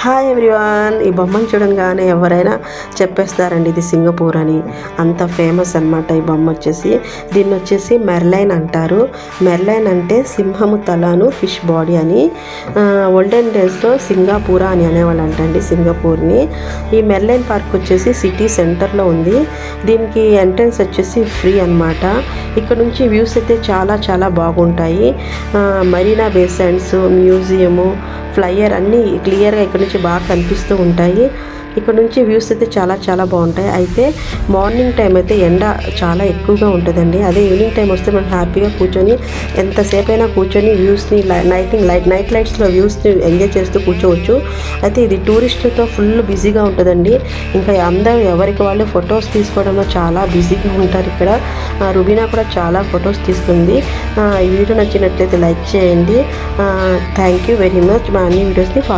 Hi everyone, ఈ బొమ్మను చూడంగానే ఎవరైనా చెప్పేస్తారండి ఇది సింగపూర్ అని. అంత ఫేమస్ అనమాట ఈ బొమ్మ వచ్చేసి. దీన్ని వచ్చేసి మెర్లైన్ అంటారు. మెర్లైన్ అంటే సింహము తలను ఫిష్ బాడీ అని. ఓల్డెన్ డేస్లో సింగపూరా అని అనేవాళ్ళు అంటండి సింగపూర్ని. ఈ మెర్లైన్ పార్క్ వచ్చేసి సిటీ సెంటర్లో ఉంది. దీనికి ఎంట్రన్స్ వచ్చేసి ఫ్రీ అనమాట. ఇక్కడ నుంచి వ్యూస్ అయితే చాలా బాగుంటాయి. మరీనా బే సాండ్స్, మ్యూజియము, ఫ్లైయర్ అన్నీ క్లియర్గా ఇక్కడ నుంచి బాగా కనిపిస్తూ ఉంటాయి. ఇక్కడ నుంచి వ్యూస్ అయితే చాలా బాగుంటాయి. అయితే మార్నింగ్ టైం అయితే ఎండ చాలా ఎక్కువగా ఉంటుందండి. అదే ఈవినింగ్ టైం వస్తే మనం హ్యాపీగా కూర్చొని ఎంతసేపు అయినా కూర్చొని వ్యూస్ని నైట్ లైట్స్లో వ్యూస్ని ఎంజాయ్ చేస్తూ కూర్చోవచ్చు. అయితే ఇది టూరిస్టులతో ఫుల్ బిజీగా ఉంటుందండి. ఇంకా అందరూ ఎవరికి వాళ్ళు ఫొటోస్ తీసుకోవడంలో చాలా బిజీగా ఉంటారు. ఇక్కడ రుబీనా కూడా చాలా ఫొటోస్ తీసుకుంది. ఈ వీడియో నచ్చినట్లయితే లైక్ చేయండి. Thank you very much. మా అన్ని వీడియోస్ని ఫాలో